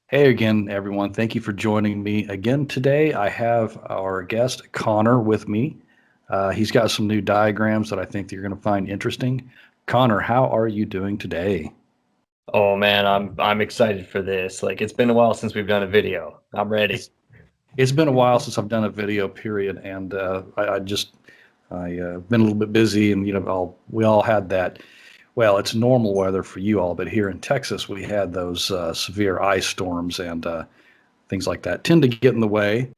Hey again, everyone. Thank you for joining me again today. I have our guest Connor with me. He's got some new diagrams that I think that you're going to find interesting. Connor, how are you doing today? Oh man, I'm excited for this. Like it's been a while since we've done a video. I'm ready. It's it's been a while since I've done a video, period, and I been a little bit busy, and we all had that. Well, it's normal weather for you all, but here in Texas, we had those severe ice storms and things like that tend to get in the way.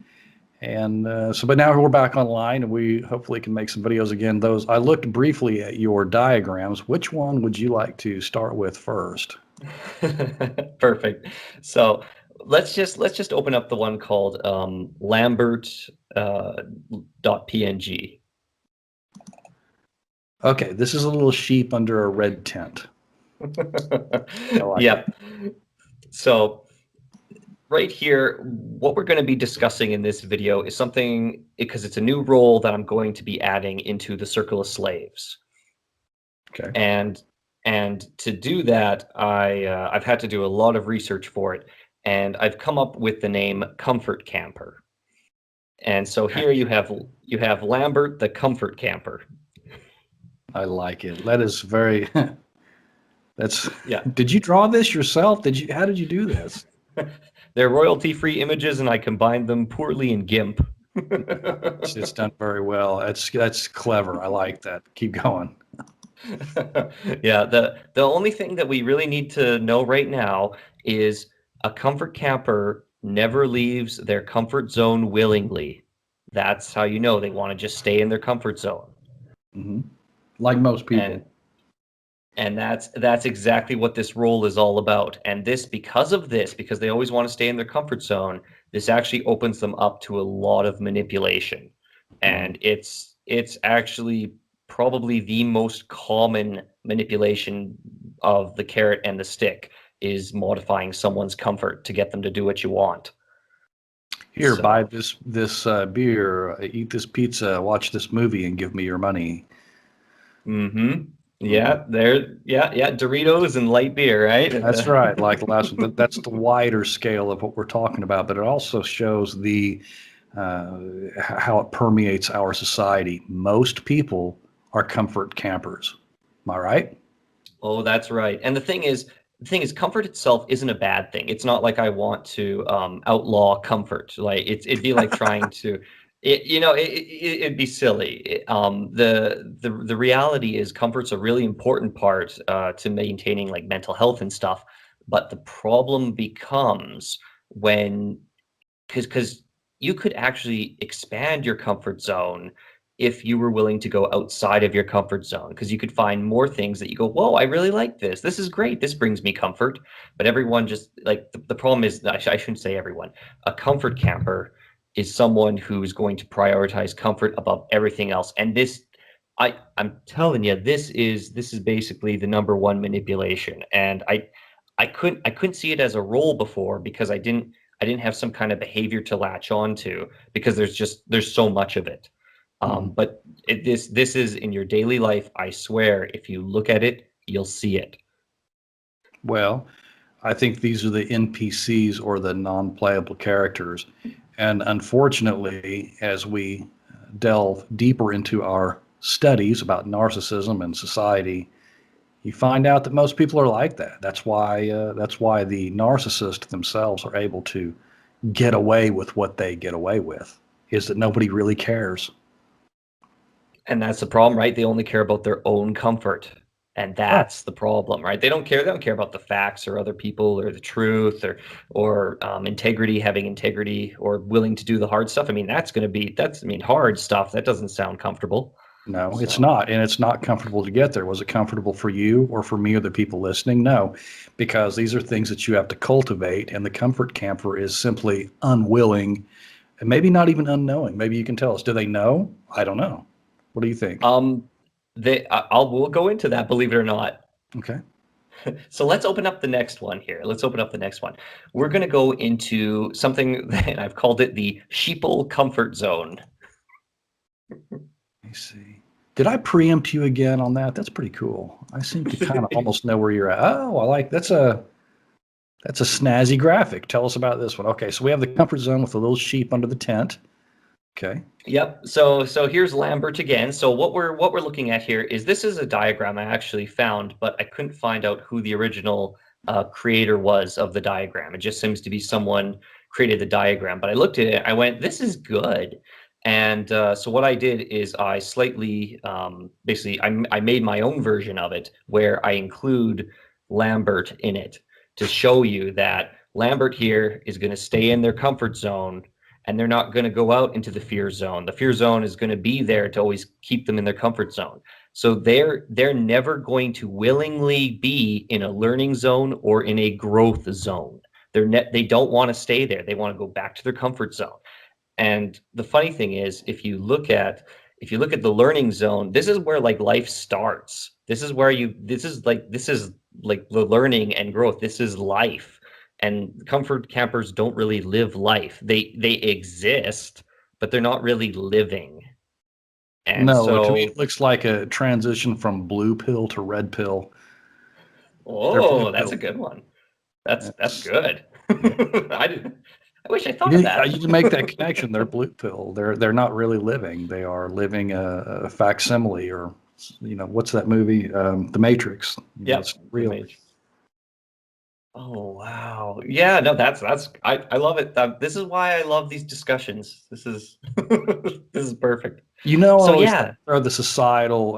And but now we're back online, and we hopefully can make some videos again. Those I looked briefly at your diagrams. Which one would you like to start with first? Perfect. So let's just open up the one called Lambert .png. Okay, this is a little sheep under a red tent. I like it. Yep. So right here, what we're going to be discussing in this video is something because it's a new role that I'm going to be adding into the circle of slaves. Okay. And to do that, I've had to do a lot of research for it, and I've come up with the name Comfort Camper. And so Okay. here you have Lambert the Comfort Camper. I like it. That is very. That's. Yeah. Did you draw this yourself? Did you? How did you do this? They're royalty-free images, and I combined them poorly in GIMP. It's done very well. That's clever. I like that. Keep going. Yeah, the only thing that we really need to know right now is a comfort camper never leaves their comfort zone willingly. That's how you know they want to just stay in their comfort zone. Hmm. Like most And people. that's exactly what this role is all about. And because they always want to stay in their comfort zone, this actually opens them up to a lot of manipulation. Mhm. And it's actually probably the most common manipulation of the carrot and the stick is modifying someone's comfort to get them to do what you want. Here, buy So, this beer, eat this pizza, watch this movie, and give me your money. mm-hmm. Hmm. Yeah, Doritos and light beer, right? That's right. Like the last one. That's the wider scale of what we're talking about, but it also shows the how it permeates our society. Most people are comfort campers. Am I right? Oh, that's right. And the thing is, comfort itself isn't a bad thing. It's not like I want to outlaw comfort. Like it'd be like trying to, it'd be silly. The reality is, comfort's a really important part to maintaining like mental health and stuff. But the problem becomes when because you could actually expand your comfort zone if you were willing to go outside of your comfort zone because you could find more things that you go, whoa, I really like this. This is great. This brings me comfort. But everyone just like the problem is, I shouldn't say everyone. A comfort camper is someone who's going to prioritize comfort above everything else. And I'm telling you, this is basically the number one manipulation. And I couldn't see it as a role before because I didn't have some kind of behavior to latch on to because there's so much of it. Mhm. But this is in your daily life. I swear, if you look at it, you'll see it. Well, I think these are the NPCs or the non-playable characters. And unfortunately, as we delve deeper into our studies about narcissism and society, you find out that most people are like that. That's why the narcissists themselves are able to get away with what they get away with. Is that nobody really cares? And that's the problem, right? They only care about their own comfort. And Right. that's the problem, right? They don't care about the facts or other people or the truth or integrity, having integrity or willing to do the hard stuff. I mean, hard stuff. That doesn't sound comfortable. No, it's So, not, and it's not comfortable to get there. Was it comfortable for you or for me or the people listening? No, because these are things that you have to cultivate, and the comfort camper is simply unwilling and maybe not even unknowing. Maybe you can tell us. Do they know? I don't know. What do you think? um, we'll go into that, believe it or not. Okay. So let's open up the next one here. Let's open up the next one. We're going to go into something that I've called it the sheeple comfort zone. Let me see. Did I preempt you again on that? That's pretty cool. I seem to kind of almost know where you're at. Oh, I like that's a That's a snazzy graphic. Tell us about this one. Okay, so we have the comfort zone with a little sheep under the tent. Okay. Yep. So here's Lambert again. So what we're looking at here is this is a diagram I actually found, but I couldn't find out who the original creator was of the diagram. It just seems to be someone created the diagram. But I looked at it, I went, this is good. And so what I did is I slightly, basically, I made my own version of it where I include Lambert in it to show you that Lambert here is going to stay in their comfort zone and they're not going to go out into the fear zone. The fear zone is going to be there to always keep them in their comfort zone. So they're never going to willingly be in a learning zone or in a growth zone. They don't want to stay there. They want to go back to their comfort zone. And the funny thing is, if you look at the learning zone, this is where like life starts. This is like the learning and growth. This is life. And comfort campers don't really live life. They exist, but they're not really living. And No, to me so, it looks like a transition from blue pill to red pill. They're blue oh, that's a pill. good one. That's That's good. yeah. I wish I You thought of didn't, you that. didn't make that connection. They're blue pill. They're not really living. They are living a facsimile, or what's that movie? The Matrix. Yep, It's the real. mage. Oh wow. Yeah, no, that's I love it. This is why I love these discussions. This is this is perfect. I So always yeah, throw the societal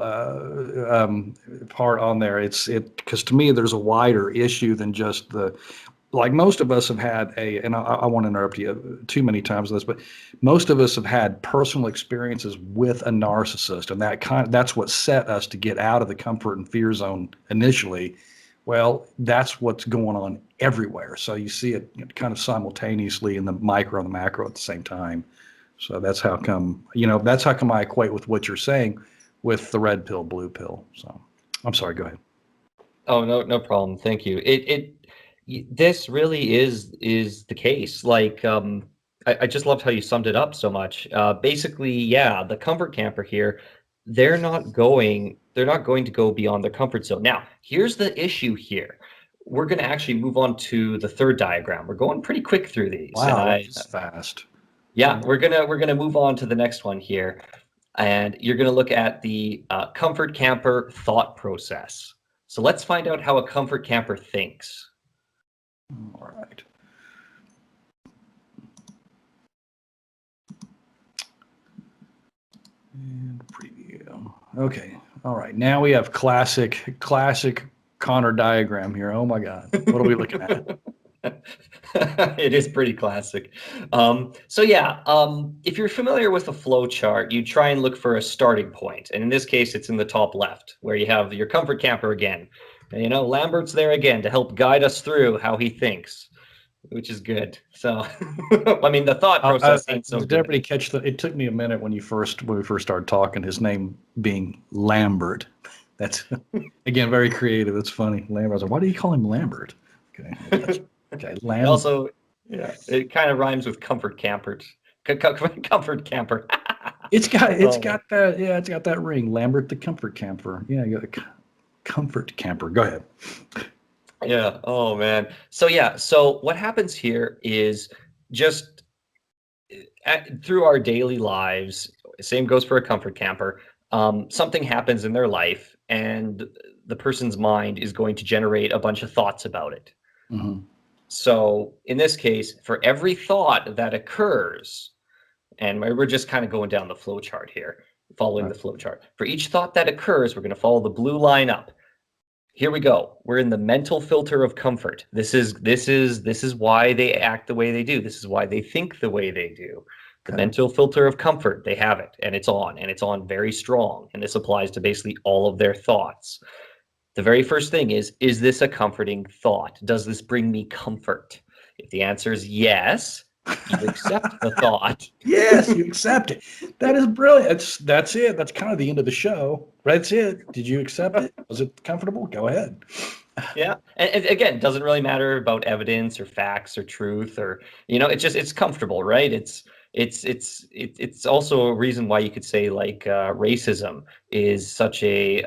part on there. It because to me there's a wider issue than just the, like, most of us have had and I want to interrupt you too many times with this, but most of us have had personal experiences with a narcissist, and that's what set us to get out of the comfort and fear zone initially. Well, that's what's going on everywhere. So you see it kind of simultaneously in the micro and the macro at the same time. So that's how come I equate with what you're saying with the red pill, blue pill. So I'm sorry, go ahead. oh no problem. Thank you. This really is the case. Like I just loved how you summed it up so much. Basically, yeah, the comfort camper here, they're not going to go beyond their comfort zone. Now, here's the issue here. We're going to actually move on to the third diagram. We're going pretty quick through these, and Wow, that I is fast. yeah, So we're gonna move on to the next one here, and you're gonna look at the comfort camper thought process. So let's find out how a comfort camper thinks. all right. And preview. Okay. All right. Now we have classic Connor diagram here. Oh my God. What are we looking at? It is pretty classic. So yeah, if you're familiar with a flow chart, you try and look for a starting point. And in this case, it's in the top left where you have your comfort camper again. And, Lambert's there again to help guide us through how he thinks, which is good. So, I mean, the thought process ain't so Did good. everybody catch that? It took me a minute when we first started talking. His name being Lambert. That's again very creative. It's funny. Lambert. I was like, why do you call him Lambert? Okay. Okay. Also, yeah, it kind of rhymes with comfort camper. Comfort camper. It's Oh, got that, yeah, it's got that ring. Lambert the comfort camper. Yeah, you got a comfort camper. Go ahead. yeah. Oh man. So yeah. So what happens here is just through our daily lives. Same goes for a comfort camper. Something happens in their life, and the person's mind is going to generate a bunch of thoughts about it. Hmm. So in this case, for every thought that occurs, and we're just kind of going down the flow chart here, following Right. the flow chart. For each thought that occurs, we're going to follow the blue line up. Here we go. We're in the mental filter of comfort. This is why they act the way they do. This is why they think the way they do. The Okay. mental filter of comfort, they have it, and it's on very strong. And this applies to basically all of their thoughts. The very first thing is this a comforting thought? Does this bring me comfort? If the answer is yes, you accept the thought. Yes, you accept it. That is brilliant. That's it. That's kind of the end of the show. That's it. Did you accept it? Was it comfortable? Go ahead. Yeah. And again, doesn't really matter about evidence or facts or truth or, it's comfortable, right? It's also a reason why you could say like racism is such a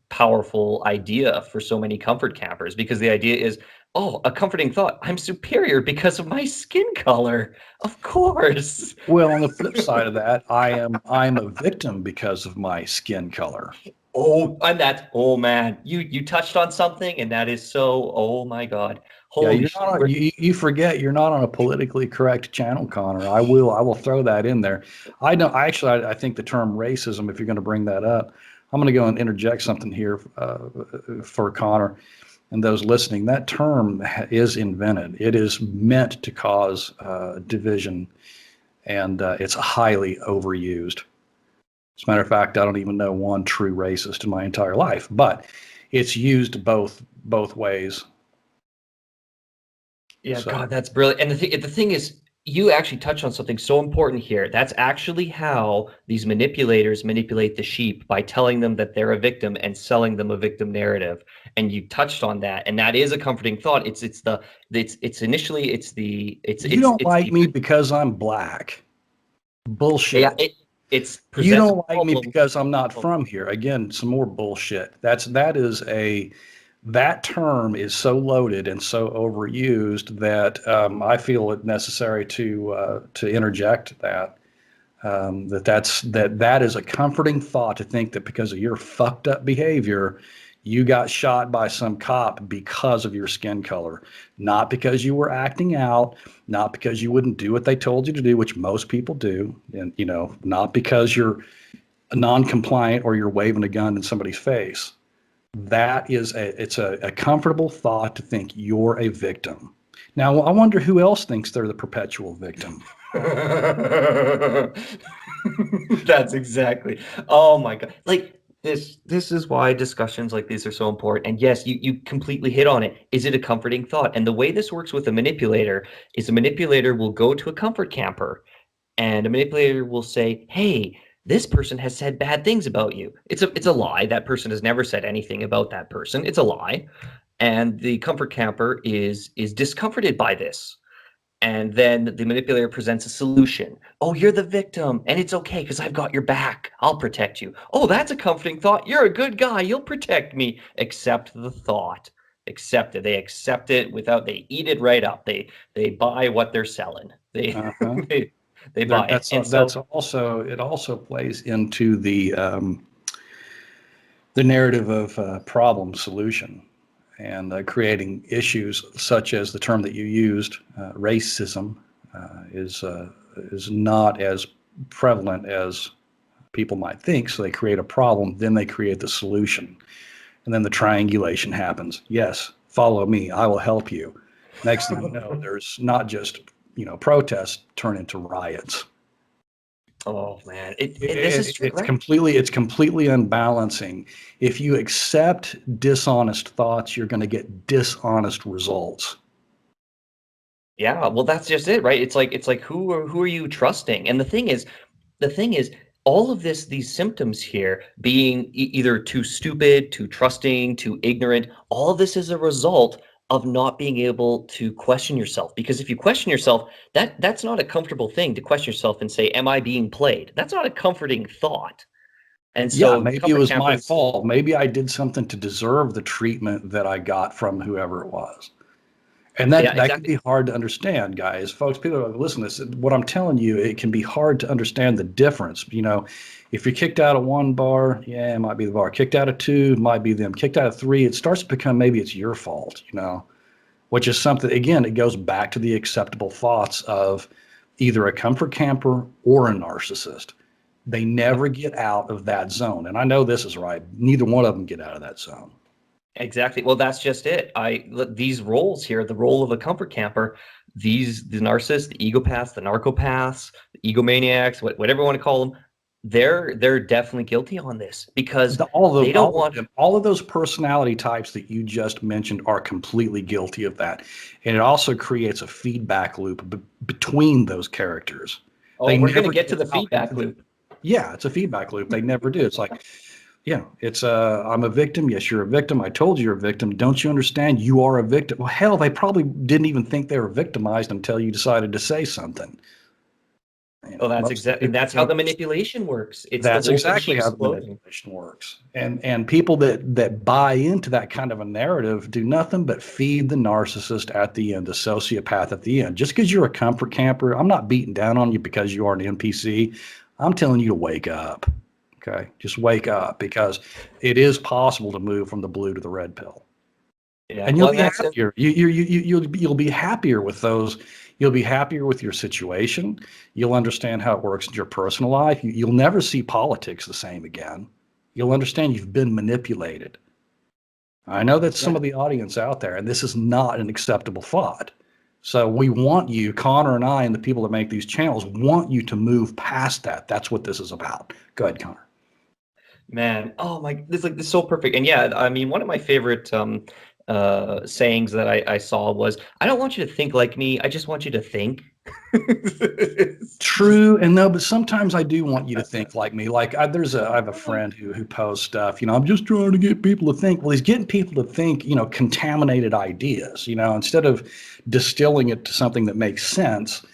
powerful idea for so many comfort campers, because the idea is Oh, a comforting thought. I'm superior because of my skin color. Of course. Well, on the flip side of that, I'm a victim because of my skin color. Oh, and that's, oh man, you touched on something, and that is so, oh my God. Yeah, Holy you're shit. not on, you forget you're not on a politically correct channel, Connor. I will throw that in there. I know I think the term racism, if you're going to bring that up, I'm going to go and interject something here for Connor and those listening. That term is invented. It is meant to cause division, and it's highly overused. As a matter of fact, I don't even know one true racist in my entire life, but it's used both ways. Yeah, So God, that's brilliant. And the thing is, you actually touched on something so important here. That's actually how these manipulators manipulate the sheep, by telling them that they're a victim and selling them a victim narrative. And you touched on that, and that is a comforting thought. It's initially you don't it's like the me because I'm black. yeah Bullshit. it's You presents a don't like me problem. because I'm not Oh, from here. Again, some more bullshit. That term is so loaded and so overused that I feel it necessary to interject that. That is a comforting thought to think that because of your fucked up behavior, you got shot by some cop because of your skin color, not because you were acting out, not because you wouldn't do what they told you to do, which most people do, and not because you're non-compliant or you're waving a gun in somebody's face. It's a comfortable thought to think you're a victim. Now, I wonder who else thinks they're the perpetual victim. that's exactly. Oh my God. Like this is why discussions like these are so important. And yes, you completely hit on it. Is it a comforting thought? And the way this works with a manipulator is a manipulator will go to a comfort camper, and a manipulator will say, "Hey, this person has said bad things about you." It's a lie. That person has never said anything about that person. It's a lie. And the comfort camper is discomforted by this. And then the manipulator presents a solution. Oh, you're the victim, and it's okay because I've got your back. I'll protect you. Oh, that's a comforting thought. You're a good guy. You'll protect me. Accept the thought. Accept it. They accept it without. They eat it right up. They buy what they're selling. They Uh-huh. they, they There, buy it. And so it also plays into the narrative of problem solution and creating issues such as the term that you used, racism, is not as prevalent as people might think. So they create a problem, then they create the solution, and then the triangulation happens. Yes, follow me, I will help you. Next thing you know, there's not just protests turn into riots. oh man, this is It, true, it's right? completely unbalancing. If you accept dishonest thoughts, you're going to get dishonest results. Yeah, well, that's just it, right? It's like who are you trusting? And the thing is, all of these symptoms here, being either too stupid, too trusting, too ignorant, all of this is a result of not being able to question yourself. Because if you question yourself, that's not a comfortable thing to question yourself and say, "Am I being played?" That's not a comforting thought. And Yeah, so maybe it comfort was my campers, fault. Maybe I did something to deserve the treatment that I got from whoever it was. And yeah, that can exactly. be hard to understand, guys. Folks, people are listen to this. What I'm telling you, it can be hard to understand the difference. If you're kicked out of one bar, yeah, it might be the bar. Kicked out of two, it might be them. Kicked out of three, it starts to become maybe it's your fault, which is something, again, it goes back to the acceptable thoughts of either a comfort camper or a narcissist. They never get out of that zone. And I know this is right. Neither one of them get out of that zone. Exactly. Well, that's just it. These roles here, the role of a comfort camper, the narcissists, the egopaths, the narcopaths, the egomaniacs, whatever you want to call them, they're definitely guilty on this because they don't All of want. them, all of those personality types that you just mentioned are completely guilty of that. And it also creates a feedback loop between those characters. Oh, They we're gonna never get to get the out into feedback the, loop. yeah, it's a feedback loop. They never do. It's like, yeah, I'm a victim. Yes, you're a victim. I told you you're a victim. Don't you understand? You are a victim. Well, hell, they probably didn't even think they were victimized until you decided to say something. Well, that's Most of the exactly, and people that's how think the manipulation works. It's the that's wolf in exactly sheep's how the clothing. manipulation works. And people that buy into that kind of a narrative do nothing but feed the narcissist at the end, the sociopath at the end. Just because you're a comfort camper, I'm not beating down on you because you are an NPC. I'm telling you to wake up. Okay, just wake up, because it is possible to move from the blue to the red pill, Yeah, and you'll well, be that's happier. You'll be happier with those. You'll be happier with your situation. You'll understand how it works in your personal life. You'll never see politics the same again. You'll understand you've been manipulated. I know that's some yeah. of the audience out there, and this is not an acceptable thought. So we want you, Connor and I, and the people that make these channels want you to move past that. That's what this is about. Go ahead, Connor. Man, oh my, this is so perfect. And yeah, I mean, one of my favorite sayings that I saw was, I don't want you to think like me, I just want you to think. True, and no, but sometimes I do want you to think like me. Like I have a friend who posts stuff. I'm just trying to get people to think. Well, he's getting people to think, contaminated ideas. Instead of distilling it to something that makes sense.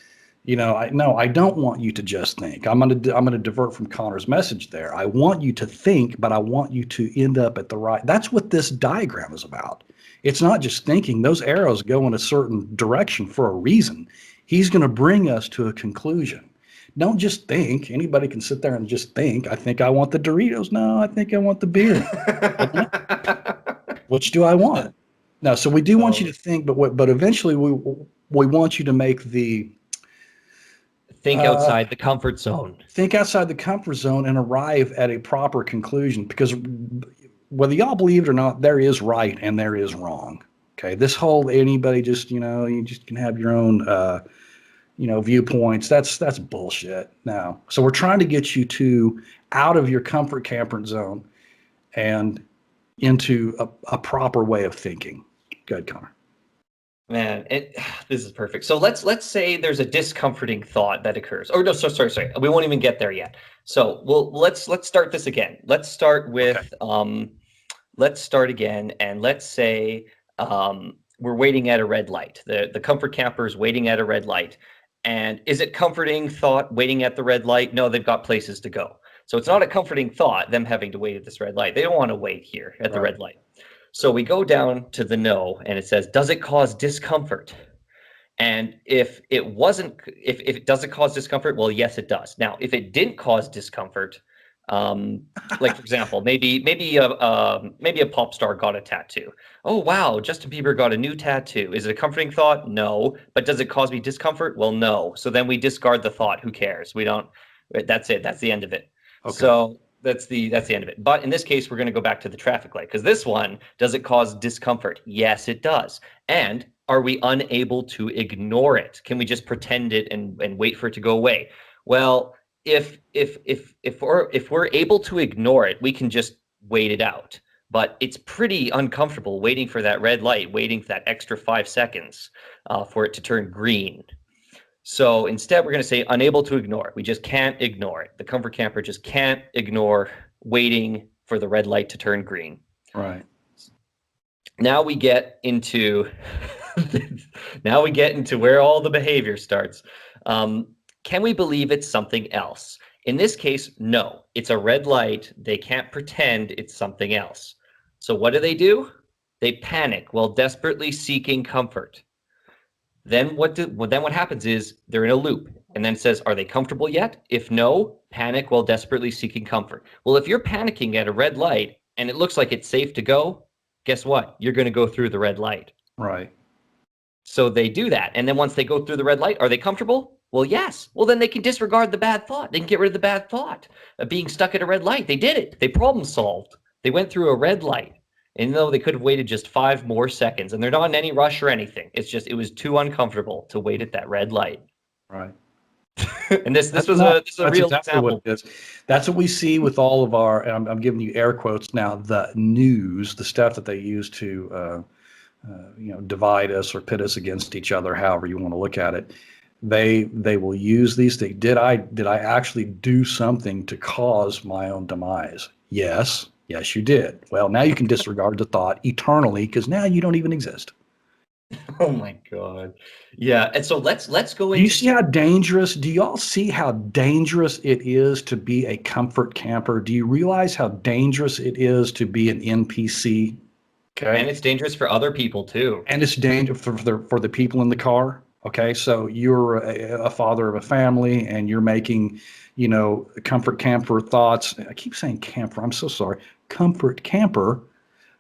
I don't want you to just think. I'm gonna divert from Connor's message there. I want you to think, but I want you to end up at the right. That's what this diagram is about. It's not just thinking. Those arrows go in a certain direction for a reason. He's going to bring us to a conclusion. Don't just think. Anybody can sit there and just think. I think I want the Doritos. No, I think I want the beer. Which do I want? No, so we do want you to think, but eventually we want you to make the Think outside the comfort zone. think outside the comfort zone and arrive at a proper conclusion, because whether y'all believe it or not, there is right and there is wrong. Okay, this whole anybody just you just can have your own viewpoints. That's bullshit. Now, so we're trying to get you to out of your comfort camper zone and into a proper way of thinking. Good, Connor. Man, this is perfect. So let's say there's a discomforting thought that occurs. Or no, sorry. We won't even get there yet. So let's start this again. Let's start with let's start again, and let's say we're waiting at a red light. The comfort camper is waiting at a red light. And is it comforting thought waiting at the red light? No, they've got places to go. So it's not a comforting thought, them having to wait at this red light. They don't want to wait here at the red light. So we go down to the no, and it says, does it cause discomfort? And if it doesn't cause discomfort, well, yes, it does. Now, if it didn't cause discomfort, like for example, maybe a pop star got a tattoo. Oh wow, Justin Bieber got a new tattoo. Is it a comforting thought? No. But does it cause me discomfort? Well, no. So then we discard the thought. Who cares? We don't. That's it. That's the end of it. Okay. So that's the end of it. But in this case, we're going to go back to the traffic light, because this one, does it cause discomfort? Yes, it does. And are we unable to ignore it? Can we just pretend it and wait for it to go away? Well, if we're able to ignore it, we can just wait it out. But it's pretty uncomfortable waiting for that red light, waiting for that extra 5 seconds for it to turn green. So instead, we're going to say unable to ignore it. We just can't ignore it. The comfort camper just can't ignore waiting for the red light to turn green. Right. Now we get into where all the behavior starts. Can we believe it's something else? In this case, no. It's a red light. They can't pretend it's something else. So what do? They panic while desperately seeking comfort. Then what happens is they're in a loop, and then it says, are they comfortable yet? If no, panic while desperately seeking comfort. Well, if you're panicking at a red light and it looks like it's safe to go, guess what? You're going to go through the red light. Right. So they do that. And then once they go through the red light, are they comfortable? Well, yes. Well, then they can disregard the bad thought. They can get rid of the bad thought of being stuck at a red light. They did it. They problem solved. They went through a red light. And though they could have waited just 5 more seconds, and they're not in any rush or anything. It's just, it was too uncomfortable to wait at that red light. Right. And this was a real exactly example. What it is. That's what we see with all of our, and I'm giving you air quotes now, the news, the stuff that they use to, divide us or pit us against each other, however you want to look at it. They will use these things. Did I actually do something to cause my own demise? Yes, you did. Well, now you can disregard the thought eternally, because now you don't even exist. Oh my God. Yeah. And so let's go Do you into see how dangerous? Do y'all see how dangerous it is to be a comfort camper? Do you realize how dangerous it is to be an NPC? and Okay. it's dangerous for other people too. And it's dangerous for the people in the car. Okay. So you're a father of a family and you're making, comfort camper thoughts. I keep saying camper. I'm so sorry. Comfort camper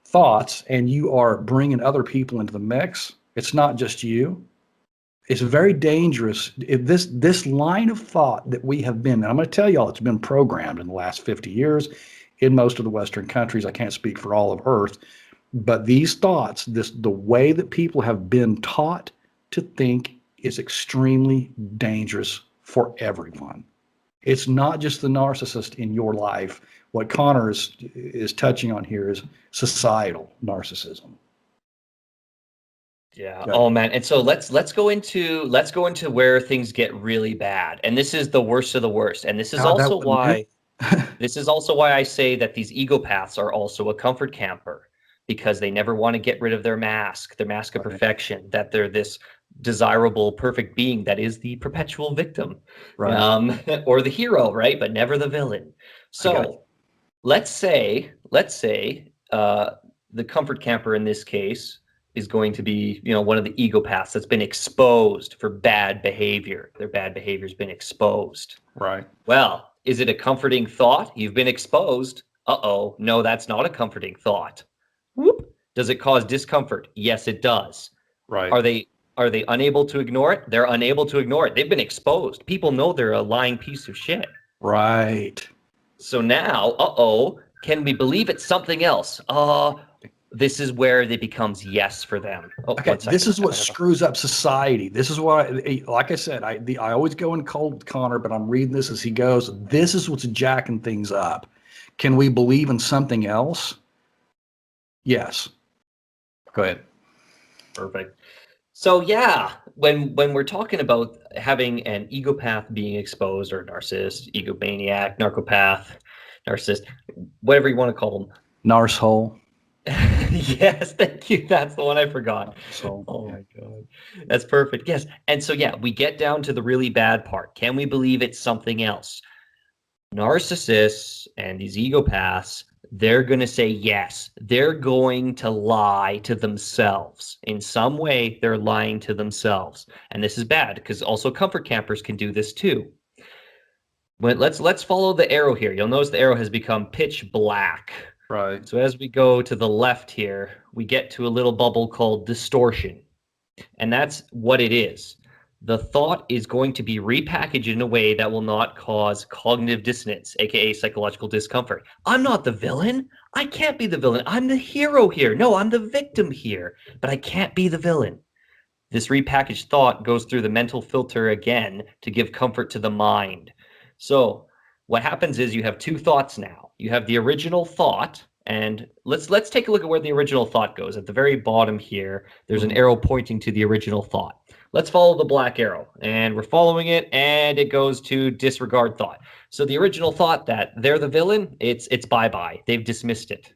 thoughts, and you are bringing other people into the mix. It's not just you. It's very dangerous. If this line of thought that we have been, and I'm going to tell y'all, it's been programmed in the last 50 years in most of the Western countries. I can't speak for all of Earth, but these thoughts, the way that people have been taught to think, is extremely dangerous for everyone. It's not just the narcissist in your life. What Connor is touching on here is societal narcissism. Yeah. Good. Oh man. And so let's go into where things get really bad. And this is the worst of the worst. And this is God, that also wasn't it. why I say that these egopaths are also a comfort camper, because they never want to get rid of their mask of Right. perfection, that they're this desirable, perfect being that is the perpetual victim, Right. or the hero, right? But never the villain. I got you. So let's say the comfort camper in this case is going to be, one of the ego paths that's been exposed for bad behavior. Their bad behavior's been exposed. Right. Well, is it a comforting thought? You've been exposed. Uh-oh. No, that's not a comforting thought. Whoop. Does it cause discomfort? Yes, it does. Right. Are they unable to ignore it? They're unable to ignore it. They've been exposed. People know they're a lying piece of shit. Right. So now, uh-oh, can we believe it's something else? This is where it becomes yes for them. Oh, Okay, one this second. is what screws up society. This is why, like I said, I always go in cold, Connor, but I'm reading this as he goes. This is what's jacking things up. Can we believe in something else? Yes. Go ahead. Perfect. So yeah, when we're talking about having an egopath being exposed, or narcissist, egomaniac, narcopath, narcissist, whatever you want to call them. Narce hole. Yes, thank you. That's the one I forgot. So Oh yeah. my God. That's perfect. Yes. And so yeah, we get down to the really bad part. Can we believe it's something else? Narcissists and these egopaths, they're going to say yes. They're going to lie to themselves. In some way, they're lying to themselves. And this is bad because also comfort campers can do this too. Let's follow the arrow here. You'll notice the arrow has become pitch black. Right. So as we go to the left here, we get to a little bubble called distortion. And that's what it is. The thought is going to be repackaged in a way that will not cause cognitive dissonance, aka psychological discomfort. I'm not the villain. I can't be the villain. I'm the hero here. No, I'm the victim here, but I can't be the villain. This repackaged thought goes through the mental filter again to give comfort to the mind. So, what happens is you have two thoughts now. You have the original thought, and let's take a look at where the original thought goes. At the very bottom here, there's an arrow pointing to the original thought. Let's follow the black arrow, and we're following it, and it goes to disregard thought. So the original thought that they're the villain, it's bye-bye. They've dismissed it.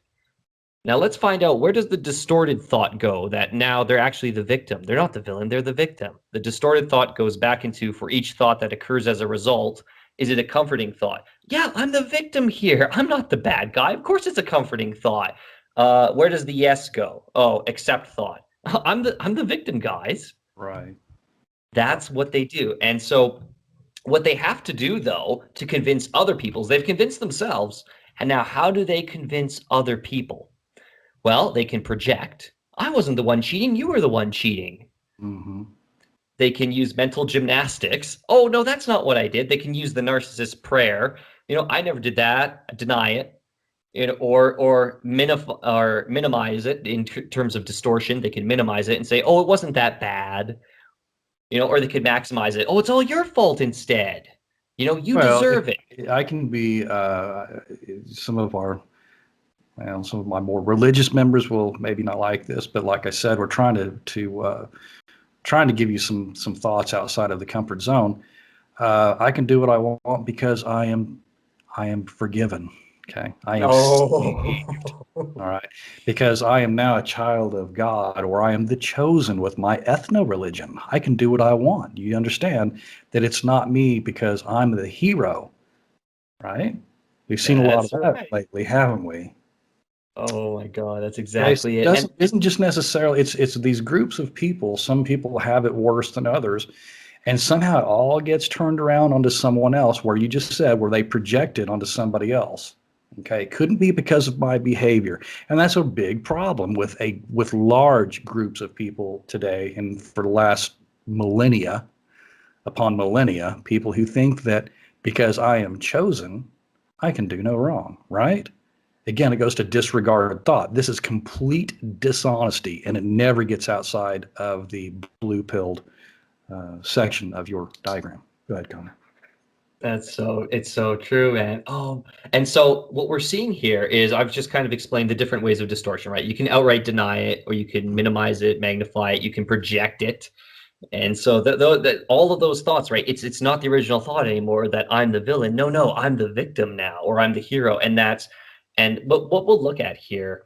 Now let's find out, where does the distorted thought go that now they're actually the victim? They're not the villain, they're the victim. The distorted thought goes back into, for each thought that occurs as a result, is it a comforting thought? Yeah, I'm the victim here. I'm not the bad guy. Of course it's a comforting thought. Where does the yes go? Oh, accept thought. I'm the victim, guys. Right. That's what they do. And so what they have to do, though, to convince other people, they've convinced themselves. And now how do they convince other people? Well, they can project. I wasn't the one cheating. You were the one cheating. Mm-hmm. They can use mental gymnastics. Oh, no, that's not what I did. They can use the narcissist prayer. I never did that. Deny it. Or minimize it in terms of distortion. They can minimize it and say, oh, it wasn't that bad. Or they could maximize it. Oh, it's all your fault instead. You Well, deserve it. I can be some of our well, some of my more religious members will maybe not like this, but like I said, we're trying to give you some thoughts outside of the comfort zone. I can do what I want because I am forgiven. Okay, I am saved. Oh. All right, because I am now a child of God, or I am the chosen with my ethno-religion. I can do what I want. You understand that it's not me because I'm the hero, right? We've seen a lot of That's that right. lately, haven't we? Oh my God, that's Okay, so exactly it it. doesn't isn't just necessarily it's these groups of people. Some people have it worse than others, and somehow it all gets turned around onto someone else, where you just said where they project it onto somebody else. Okay, it couldn't be because of my behavior, and that's a big problem with large groups of people today, and for the last millennia upon millennia, people who think that because I am chosen, I can do no wrong, right? Again, it goes to disregarded thought. This is complete dishonesty, and it never gets outside of the blue pilled section of your diagram. Go ahead, Connor. It's so true, man. Oh, and so what we're seeing here is I've just kind of explained the different ways of distortion, right? You can outright deny it, or you can minimize it, magnify it, you can project it. And so that all of those thoughts, right? It's not the original thought anymore that I'm the villain. No, I'm the victim now, or I'm the hero. But what we'll look at here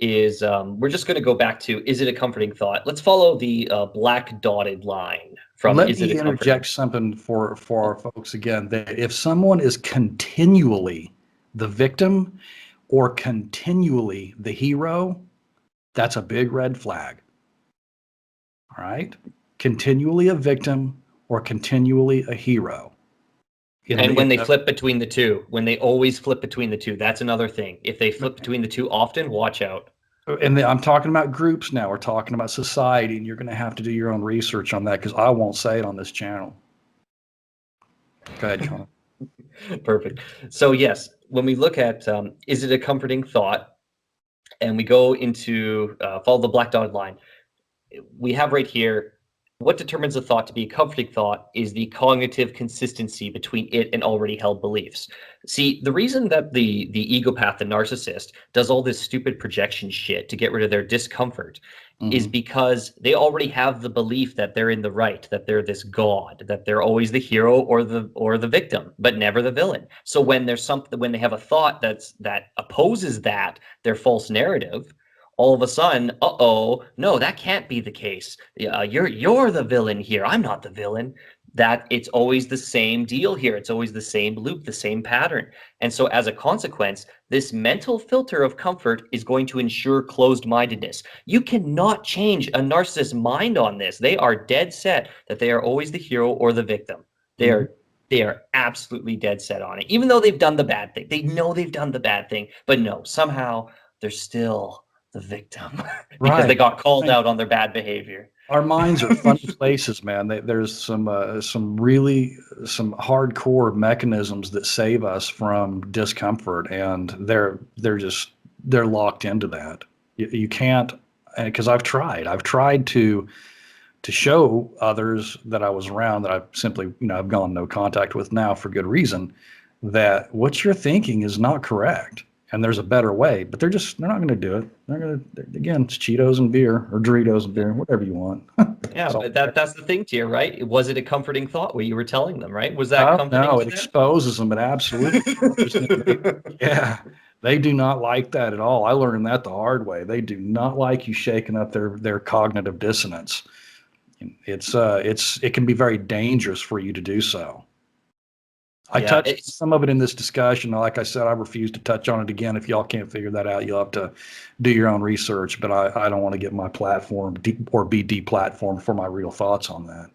is we're just going to go back to, is it a comforting thought? Let's follow the black dotted line from Let is it a me comforting? interject something for our folks again. That if someone is continually the victim or continually the hero, that's a big red flag. All right? Continually a victim or continually a hero. And when they flip between the two, when they always flip between the two, that's another thing. If they flip between the two often, watch out. And I'm talking about groups now. We're talking about society, and you're going to have to do your own research on that because I won't say it on this channel. Go ahead, Connor. Perfect. So yes, when we look at is it a comforting thought, and we go into follow the black dotted line, we have right here, what determines a thought to be a comforting thought is the cognitive consistency between it and already held beliefs. See, the reason that the egopath, the narcissist, does all this stupid projection shit to get rid of their discomfort is Mm-hmm. because they already have the belief that they're in the right, that they're this god, that they're always the hero or the victim, but never the villain. So when there's something, when they have a thought that opposes that, their false narrative, all of a sudden, uh-oh, no, that can't be the case. You're the villain here. I'm not the villain. That it's always the same deal here. It's always the same loop, the same pattern. And so as a consequence, this mental filter of comfort is going to ensure closed-mindedness. You cannot change a narcissist's mind on this. They are dead set that they are always the hero or the victim. They Mm-hmm. are they are absolutely dead set on it. Even though they've done the bad thing. They know they've done the bad thing, but no, somehow they're still the victim because they Right. got called Right. out on their bad behavior. Our minds are funny places, man. There's some really some hardcore mechanisms that save us from discomfort, and they're locked into that. You can't, because I've tried to show others that I was around that I've simply, I've gone no contact with now for good reason, that what you're thinking is not correct. And there's a better way, but they're not going to do it. They're going to, again, it's Cheetos and beer or Doritos and beer, whatever you want. Yeah, So, but that's the thing, Tier, right? Was it a comforting thought what you were telling them, right? Was that oh, comforting no, to it them? exposes them. It absolutely exposes them. Yeah, they do not like that at all. I learned that the hard way. They do not like you shaking up their cognitive dissonance. It can be very dangerous for you to do so. I Yeah, touched some of it in this discussion. Like I said, I refuse to touch on it again. If y'all can't figure that out, you'll have to do your own research. But I don't want to get my platform or be deplatformed for my real thoughts on that.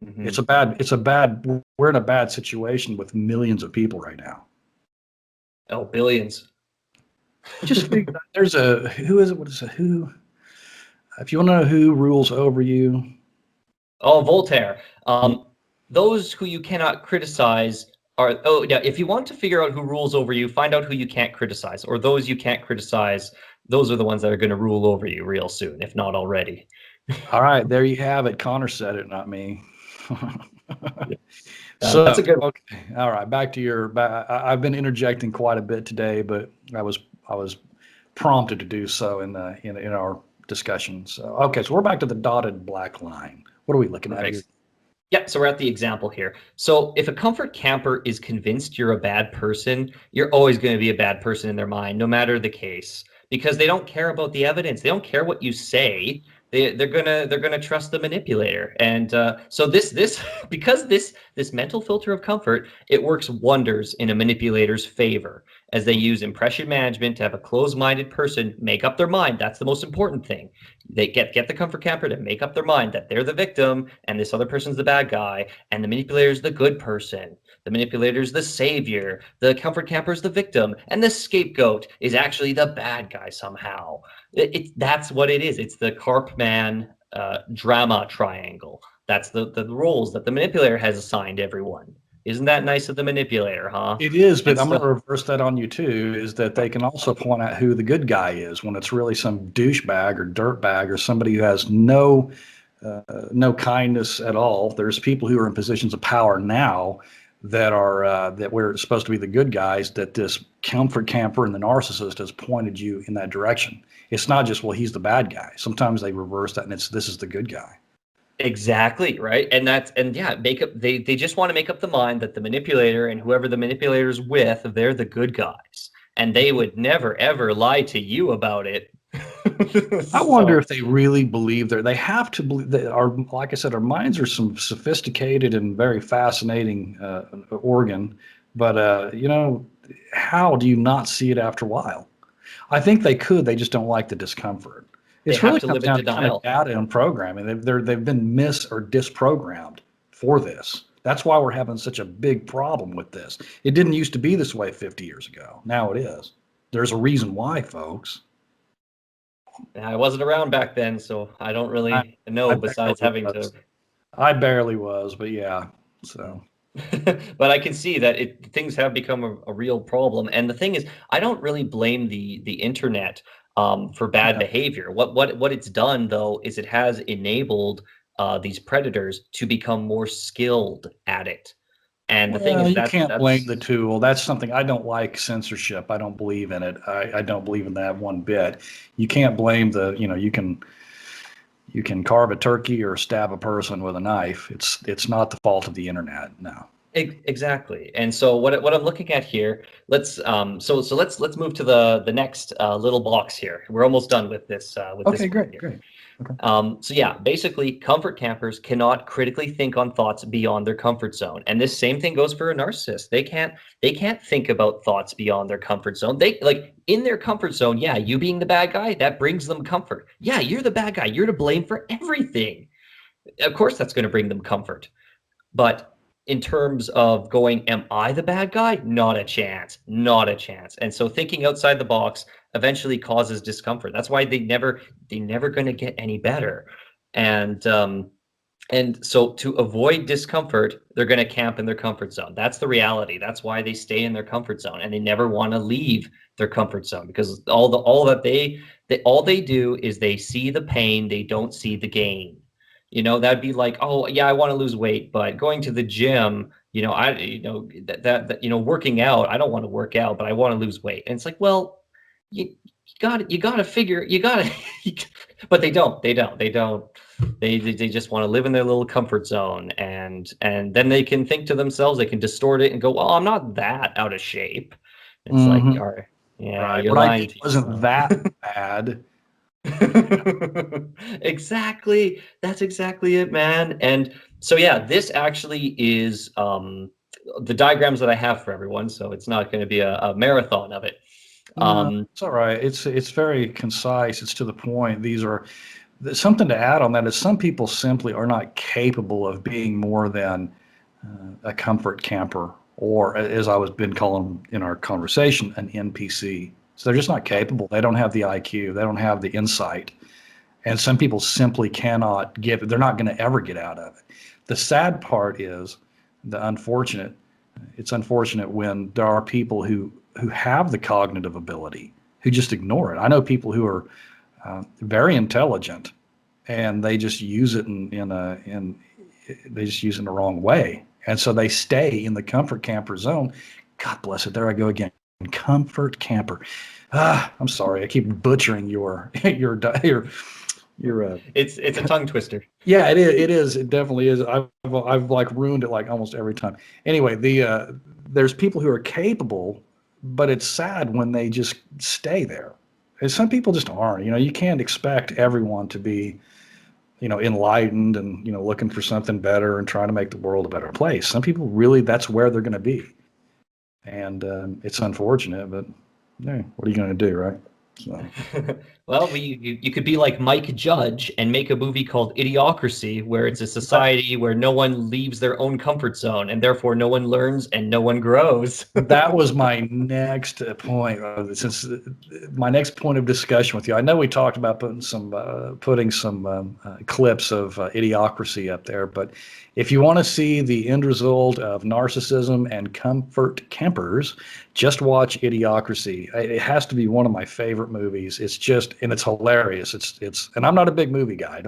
mhm. We're in a bad situation with millions of people right now. Oh, billions. Just figure there's who is it? What is it? Who? If you want to know who rules over you, Oh, Voltaire. Those who you cannot criticize are, oh, yeah, if you want to figure out who rules over you, find out who you can't criticize, or those you can't criticize. Those are the ones that are going to rule over you real soon, if not already. all right, there you have it. Connor said it, not me. That's So, a good one. okay, all right, back to I've been interjecting quite a bit today, but I was prompted to do so in our discussion. So, okay, so we're back to the dotted black line. What are we looking at here? Perfect. Yeah, so we're at the example here. So if a comfort camper is convinced you're a bad person, you're always going to be a bad person in their mind, no matter the case, because they don't care about the evidence. They don't care what you say. They're gonna trust the manipulator. And so this because this mental filter of comfort, it works wonders in a manipulator's favor, as they use impression management to have a closed-minded person make up their mind. That's the most important thing. They get the comfort camper to make up their mind that they're the victim and this other person's the bad guy, and the manipulator's the good person. The manipulator's the savior. The comfort camper's the victim, and the scapegoat is actually the bad guy somehow. That's what it is. It's the Carp-Man drama triangle. That's the roles that the manipulator has assigned everyone. Isn't that nice of the manipulator, huh? It is, but And I'm going to so, reverse that on you too, is that they can also point out who the good guy is when it's really some douchebag or dirtbag or somebody who has no kindness at all. There's people who are in positions of power now that are that we're supposed to be the good guys, that this comfort camper and the narcissist has pointed you in that direction. It's not just, well, he's the bad guy. Sometimes they reverse that and it's, this is the good guy. exactly, right? And yeah, make up they just want to make up the mind that the manipulator and whoever the manipulator's with, they're the good guys. And they would never ever lie to you about it. I wonder So if they really believe they have to believe that like I said, our minds are some sophisticated and very fascinating organ, but how do you not see it after a while? I think they could, they just don't like the discomfort. they It's have really to comes live in down to kind of denial. data and programming. They've been mis or disprogrammed for this. That's why we're having such a big problem with this. It didn't used to be this way 50 years ago. Now it is. There's a reason why, folks. I wasn't around back then, so I don't I, really I know besides barely having to. was. I barely was, but yeah. So But I can see that things have become a real problem. And the thing is, I don't really blame the internet for bad yeah. behavior. What it's done though is it has enabled these predators to become more skilled at it. And the thing Well, is you that can't blame the that's tool. That's something I don't like censorship. I don't believe in it. I don't believe in that one bit. You can't blame you can carve a turkey or stab a person with a knife. It's not the fault of the internet. No. exactly. And so what I'm looking at here, let's move to the next little box here. We're almost done with this Okay, one great, here. great. Okay. So yeah, basically, comfort campers cannot critically think on thoughts beyond their comfort zone, and this same thing goes for a narcissist. They can't think about thoughts beyond their comfort zone. They like in their comfort zone. Yeah, you being the bad guy, that brings them comfort. Yeah, you're the bad guy. You're to blame for everything. Of course, that's going to bring them comfort. But in terms of going, am I the bad guy? Not a chance. Not a chance. And so thinking outside the box eventually causes discomfort. That's why they never going to get any better. And and so to avoid discomfort, they're going to camp in their comfort zone. That's the reality. That's why they stay in their comfort zone and they never want to leave their comfort zone, because all that all they do is they see the pain, they don't see the gain. That'd be like, oh yeah, I want to lose weight, but going to the gym, working out, I don't want to work out, but I want to lose weight. And it's like, well, you got to figure, you got to, but they don't. They just want to live in their little comfort zone, and then they can think to themselves, they can distort it and go, well, I'm not that out of shape. It's like, Hmm. all right, yeah, Right. you're What I lying did to wasn't yourself. that bad. Exactly. That's exactly it, man. And so yeah, this actually is the diagrams that I have for everyone, so it's not going to be a marathon of it. No, Um, it's all right. It's very concise. It's to the point. These are something to add on that is some people simply are not capable of being more than a comfort camper, or as I was been calling in our conversation, an NPC. So they're just not capable. They don't have the IQ. They don't have the insight. And some people simply cannot give it. They're not going to ever get out of it. The sad part is the unfortunate. It's unfortunate when there are people who have the cognitive ability who just ignore it. I know people who are very intelligent and they just use it in they just use it in the wrong way, and so they stay in the comfort camper zone. God bless it. There I go again. Comfort camper. I'm sorry. I keep butchering your You're It's a tongue twister. yeah, it is. It is. It definitely is. I've like ruined it like almost every time. Anyway, there's people who are capable, but it's sad when they just stay there. And some people just aren't. You can't expect everyone to be, enlightened and looking for something better and trying to make the world a better place. Some people really that's where they're going to be, and it's unfortunate, but yeah, what are you going to do, right? So. Well, you could be like Mike Judge and make a movie called Idiocracy, where it's a society where no one leaves their own comfort zone, and therefore no one learns and no one grows. That was my next point. Since my next point of discussion with you, I know we talked about putting some clips of Idiocracy up there, but if you want to see the end result of narcissism and comfort campers, just watch Idiocracy. It has to be one of my favorite movies. It's just, and it's hilarious. And I'm not a big movie guy.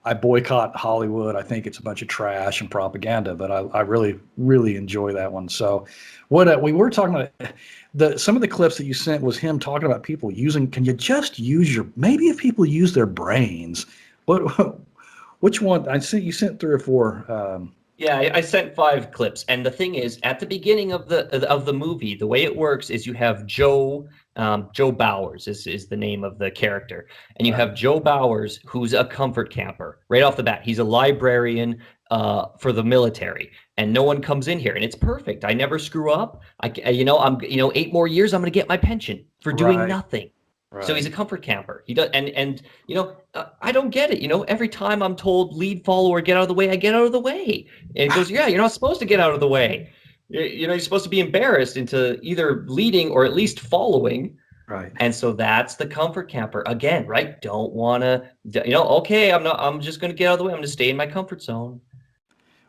I boycott Hollywood. I think it's a bunch of trash and propaganda, but I really, really enjoy that one. So what we were talking about, some of the clips that you sent was him talking about people can you just use maybe if people use their brains, which one? You sent 3 or 4. Yeah, I sent 5 clips, and the thing is, at the beginning of the movie, the way it works is you have Joe Bowers is the name of the character, and you have Joe Bowers, who's a comfort camper right off the bat. He's a librarian for the military, and no one comes in here, and it's perfect. I never screw up. I'm 8 more years, I'm going to get my pension for doing nothing. Right. So he's a comfort camper. He does, and I don't get it. Every time I'm told lead, follow, or get out of the way, I get out of the way. And it goes, yeah, you're not supposed to get out of the way. You're supposed to be embarrassed into either leading or at least following. Right. And so that's the comfort camper again, right? Don't want to, okay, I'm just going to get out of the way. I'm going to stay in my comfort zone.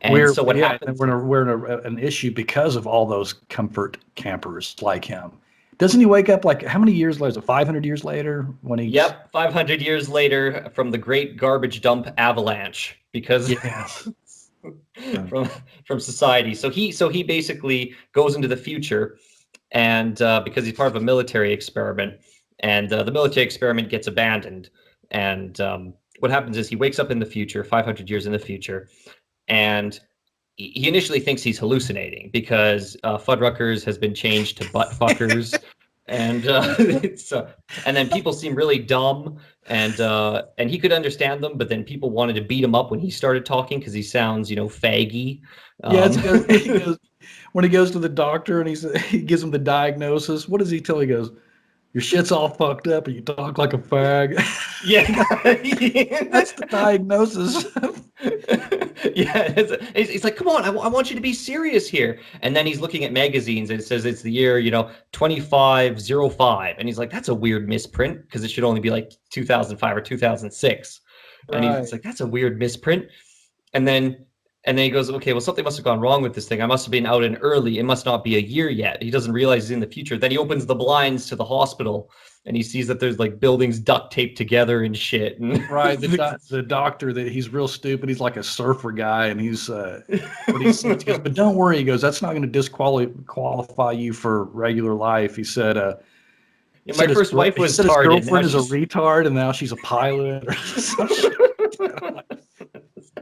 And what happens? We're in an issue because of all those comfort campers like him. Doesn't he wake up like how many years later? 500 years later when he? Yep, 500 years later from the great garbage dump avalanche because from society. So he basically goes into the future, and because he's part of a military experiment, and the military experiment gets abandoned, and what happens is he wakes up in the future, 500 years in the future, and he initially thinks he's hallucinating because Fuddruckers has been changed to butt fuckers, and and then people seem really dumb, and he could understand them, but then people wanted to beat him up when he started talking because he sounds faggy. When he goes to the doctor and he gives him the diagnosis. What does he tell? He goes, "Your shit's all fucked up and you talk like a fag." Yeah, that's the diagnosis. Yeah, he's like, come on, I want you to be serious here. And then he's looking at magazines and it says it's the year 2505, and he's like, that's a weird misprint because it should only be like 2005 or 2006. And he's like, that's a weird misprint. And then he goes, okay, well, something must have gone wrong with this thing. I must have been out in early. It must not be a year yet. He doesn't realize he's in the future. Then he opens the blinds to the hospital and he sees that there's like buildings duct taped together and shit. And right. The doctor, that he's real stupid. He's like a surfer guy, and he goes, but don't worry. He goes, that's not going to disqualify you for regular life. He said, my first wife was his girlfriend is a retard, and now she's a pilot. Or some shit.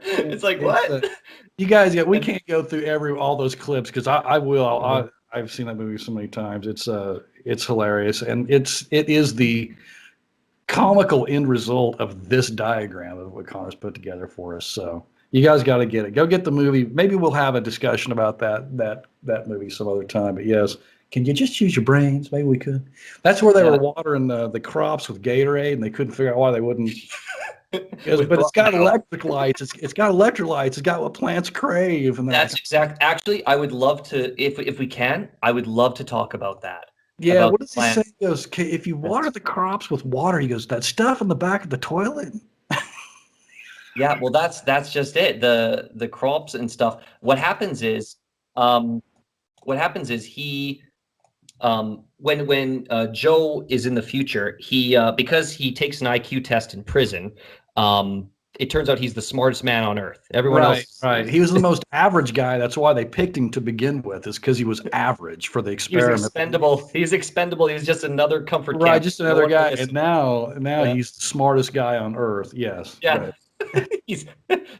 It's like, what? You guys, we can't go through all those clips because I will. I've seen that movie so many times. It's hilarious, and it is the comical end result of this diagram of what Connor's put together for us. So you guys got to get it. Go get the movie. Maybe we'll have a discussion about that movie some other time. But yes, can you just use your brains? Maybe we could. That's where they were watering the crops with Gatorade, and they couldn't figure out why they wouldn't. But it's got electric lights. It's got electrolytes. It's got what plants crave. And that's exact. Actually, I would love to, if we can, I would love to talk about that. Yeah, what does he say? He goes, if you water the crops with water, he goes, that stuff in the back of the toilet. Yeah, well, that's just it. The crops and stuff. What happens is he when Joe is in the future, he because he takes an IQ test in prison, it turns out he's the smartest man on earth. Everyone else, right. He was the most average guy. That's why they picked him to begin with, is because he was average for the he was experiment. expendable. He's expendable. He was just another comfort Right, camp. just No another one guy. missed. And now Yeah. he's the smartest guy on earth. Yes. Yeah. Right. He's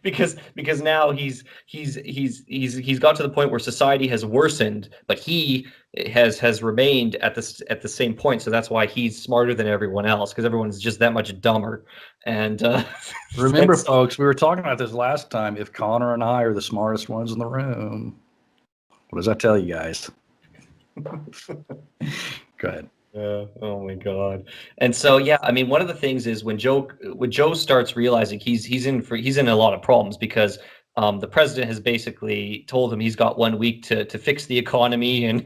because now he's got to the point where society has worsened, but he has remained at the same point. So that's why he's smarter than everyone else, because everyone's just that much dumber. And Remember, and so, folks, we were talking about this last time. If Connor and I are the smartest ones in the room, what does that tell you guys? Go ahead. oh my God. And so yeah, I mean, one of the things is when Joe starts realizing he's in a lot of problems, because the president has basically told him he's got 1 week to fix the economy and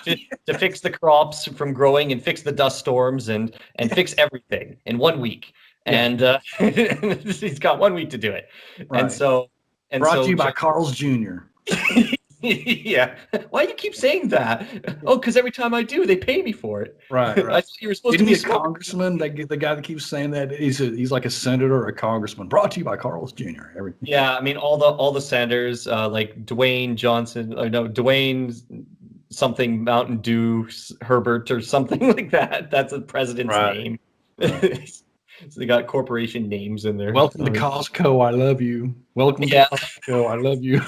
to fix the crops from growing and fix the dust storms and fix everything in 1 week. Yeah. And he's got 1 week to do it. Right. And so Brought to you by Carl's Jr. yeah. Why do you keep saying that? Oh, because every time I do, they pay me for it. Right. I thought you were supposed Isn't to be he a congressman? The guy that keeps saying that, he's like a senator or a congressman. Brought to you by Carl's Jr. Everything. Yeah, I mean all the senators, like Dwayne Johnson, no, Dwayne something Mountain Dew Herbert or something like that. That's the president's name. Right. So they got corporation names in there. Welcome to Costco. I love you. Welcome to Costco. I love you.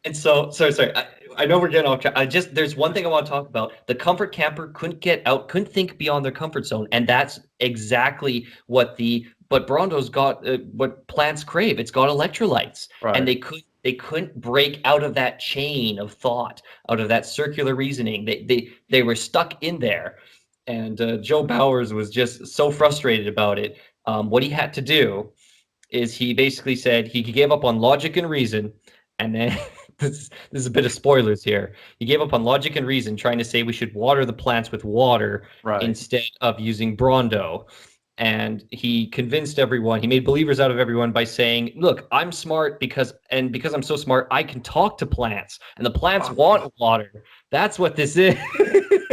And so, sorry. I know we're getting off track. There's one thing I want to talk about. The comfort camper couldn't get out, couldn't think beyond their comfort zone, and that's exactly what Brondo's got. What plants crave. It's got electrolytes, and they couldn't break out of that chain of thought, out of that circular reasoning. They were stuck in there, and Joe Bowers was just so frustrated about it. What he had to do is he basically said he gave up on logic and reason. And then this is a bit of spoilers here. He gave up on logic and reason, trying to say we should water the plants with water instead of using Brondo. And he convinced everyone, he made believers out of everyone by saying, look, I'm smart because I'm so smart, I can talk to plants, and the plants want water. That's what this is.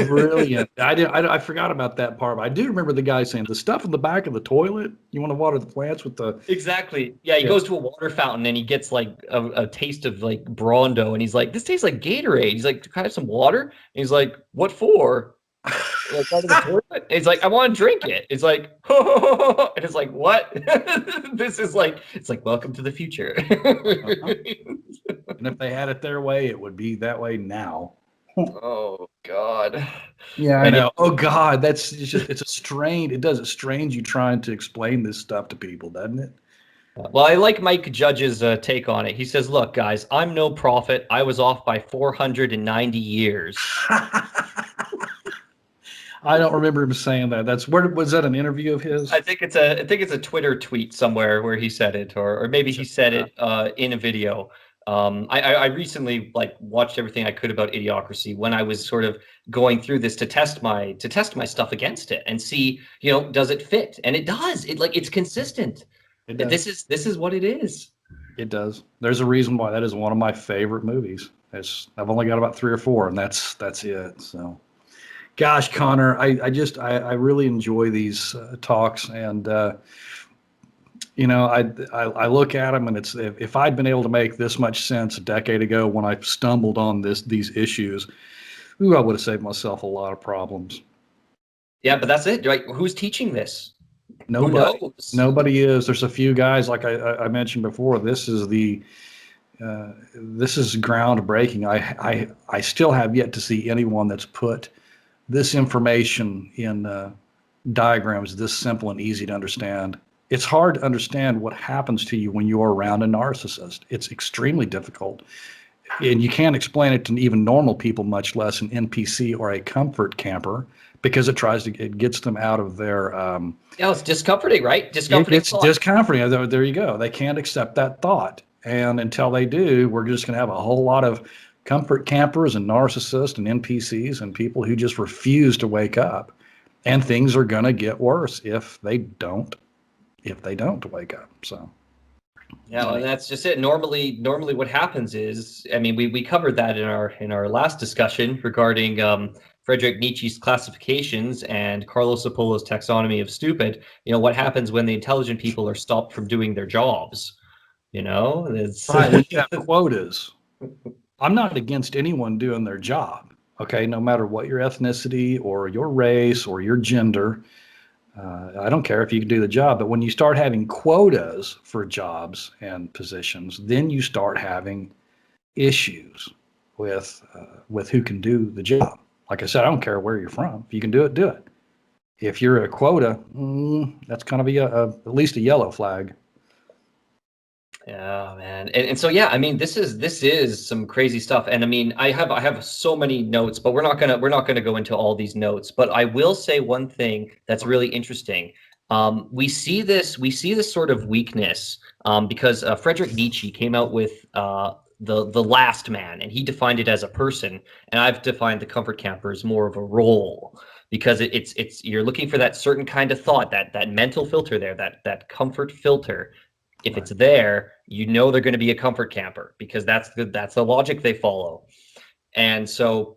Brilliant. I forgot about that part, but I do remember the guy saying the stuff in the back of the toilet, you want to water the plants with the... Exactly. Yeah, he goes to a water fountain and he gets like a taste of like Brondo, and he's like, this tastes like Gatorade. He's like, can I have some water? And he's like, what for? Like, out of the toilet? And he's like, I want to drink it. It's like, and it's like, what? This is like, it's like, welcome to the future. And if they had it their way, it would be that way now. Oh God. Yeah, I know. Oh God, that's just, it does strain you trying to explain this stuff to people, doesn't it? Well, I like Mike Judge's take on it. He says, look, guys, I'm no prophet. I was off by 490 years. I don't remember him saying that. Was that an interview of his? I think it's a Twitter tweet somewhere where he said it, or maybe he said it in a video. I recently watched everything I could about Idiocracy when I was sort of going through this to test my stuff against it and see, does it fit? And it does. It's consistent. It does. This is what it is. It does. There's a reason why that is one of my favorite movies. I've only got about 3 or 4, and that's it. So, gosh, Connor, I really enjoy these talks, and I look at them, and it's, if I'd been able to make this much sense a decade ago when I stumbled on these issues, I would have saved myself a lot of problems. Yeah, but that's it. Right? Who's teaching this? Nobody. Who knows? Nobody is. There's a few guys, like I mentioned before. This is groundbreaking. I still have yet to see anyone that's put this information in diagrams this simple and easy to understand. It's hard to understand what happens to you when you're around a narcissist. It's extremely difficult. And you can't explain it to even normal people, much less an NPC or a comfort camper, because it gets them out of their... it's discomforting, right? It's discomforting. There you go. They can't accept that thought. And until they do, we're just going to have a whole lot of comfort campers and narcissists and NPCs and people who just refuse to wake up. And things are going to get worse if they don't wake up. So... Yeah, well, that's just it. Normally what happens is, I mean, we covered that in our last discussion regarding Friedrich Nietzsche's classifications and Carlos Apollo's taxonomy of stupid, what happens when the intelligent people are stopped from doing their jobs? It's Right. When you have quotas, I'm not against anyone doing their job. Okay, no matter what your ethnicity or your race or your gender, I don't care if you can do the job. But when you start having quotas for jobs and positions, then you start having issues with who can do the job. Like I said, I don't care where you're from. If you can do it, do it. If you're a quota, that's kind of at least a yellow flag. Yeah, man. And so yeah, I mean, this is some crazy stuff. And I mean, I have so many notes, but we're not gonna go into all these notes. But I will say one thing that's really interesting. We see this sort of weakness because Friedrich Nietzsche came out with the last man, and he defined it as a person, and I've defined the comfort camper as more of a role, because it's you're looking for that certain kind of thought, that mental filter there, that comfort filter. If it's there, they're going to be a comfort camper, because that's the logic they follow. And so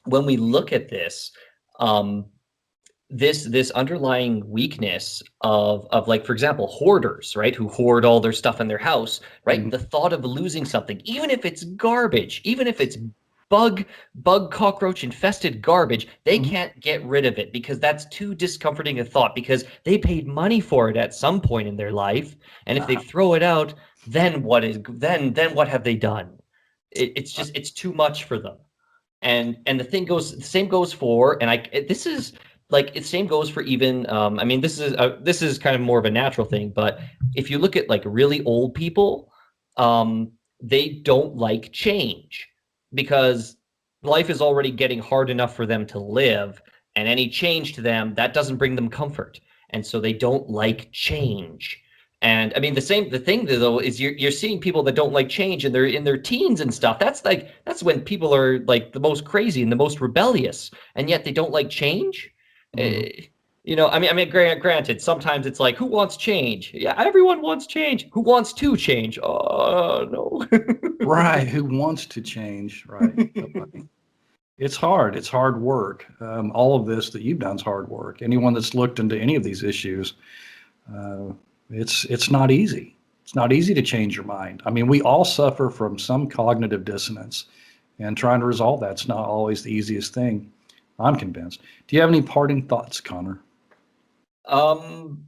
when we look at this, this underlying weakness of like, for example, hoarders, right, who hoard all their stuff in their house, right? Mhm. The thought of losing something, even if it's garbage, even if it's bug cockroach infested garbage, they can't get rid of it, because that's too discomforting a thought, because they paid money for it at some point in their life, and if they throw it out, then what what have they done? It's too much for them. And the same goes for, and this is like, the same goes for even, I mean, this is kind of more of a natural thing, but if you look at like really old people, they don't like change, because life is already getting hard enough for them to live, and any change to them, that doesn't bring them comfort, and so they don't like change. And I mean, the thing though is, you're seeing people that don't like change, and they're in their teens and stuff. That's when people are like the most crazy and the most rebellious, and yet they don't like change. Granted, sometimes it's like, who wants change? Yeah, everyone wants change. Who wants to change? Oh, no. Right. Who wants to change? Right. Nobody. It's hard. It's hard work. All of this that you've done is hard work. Anyone that's looked into any of these issues, uh, it's not easy. It's not easy to change your mind. I mean, we all suffer from some cognitive dissonance, and trying to resolve that's not always the easiest thing. I'm convinced. Do you have any parting thoughts, Connor? Um,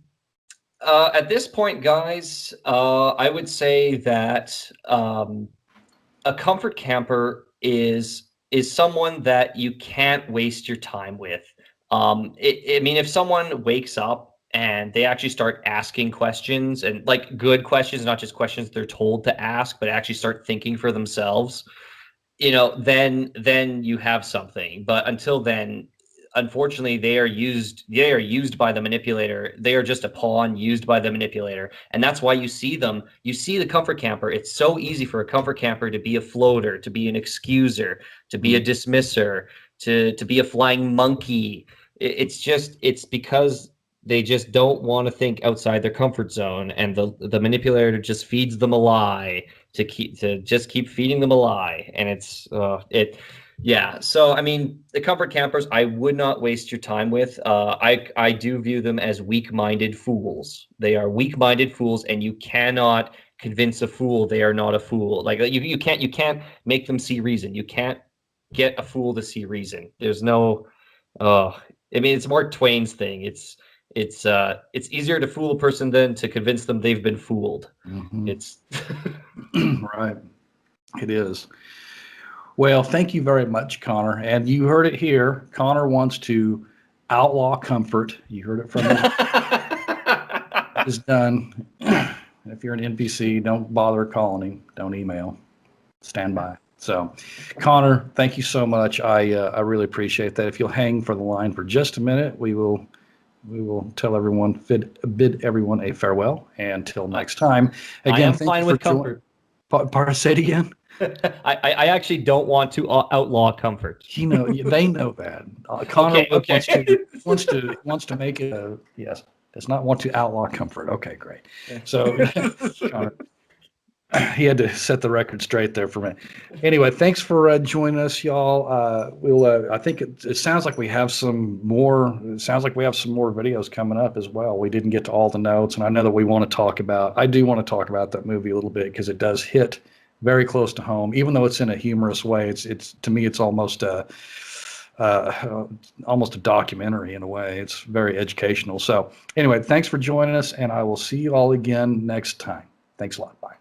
at this point, guys, I would say that a comfort camper is someone that you can't waste your time with. I mean, if someone wakes up and they actually start asking questions, and like good questions, not just questions they're told to ask, but actually start thinking for themselves, then you have something. But until then, unfortunately, they are used by the manipulator. They are just a pawn used by the manipulator, and that's why you see the comfort camper. It's so easy for a comfort camper to be a floater, to be an excuser, to be a dismisser, to be a flying monkey. It's because they just don't want to think outside their comfort zone, and the manipulator just feeds them a lie, to just keep feeding them a lie. And yeah. So I mean, the comfort campers, I would not waste your time with. I do view them as weak-minded fools. They are weak-minded fools, and you cannot convince a fool they are not a fool. Like, you can't make them see reason. You can't get a fool to see reason. There's no. I mean, it's Mark Twain's thing. It's easier to fool a person than to convince them they've been fooled. Mhm. It's Right. It is. Well, thank you very much, Connor. And you heard it here. Connor wants to outlaw comfort. You heard it from his is done. If you're an NPC, don't bother calling him. Don't email. Stand by. So, Connor, thank you so much. I really appreciate that. If you'll hang for the line for just a minute, we will bid everyone a farewell. And until next time. I Again, am thank fine you for with joining. comfort. Say it again. I actually don't want to outlaw comfort. They know that. Connor Okay. wants to make it a yes. Does not want to outlaw comfort. Okay, great. So, Connor, He had to set the record straight there for me. Anyway, thanks for joining us, y'all. I think it sounds like we have some more. It sounds like we have some more videos coming up as well. We didn't get to all the notes, and I know that we want to talk about. I do want to talk about that movie a little bit because it does hit very close to home, even though it's in a humorous way. It's to me, it's almost almost a documentary in a way. It's very educational. So anyway, thanks for joining us, and I will see you all again next time. Thanks a lot. Bye.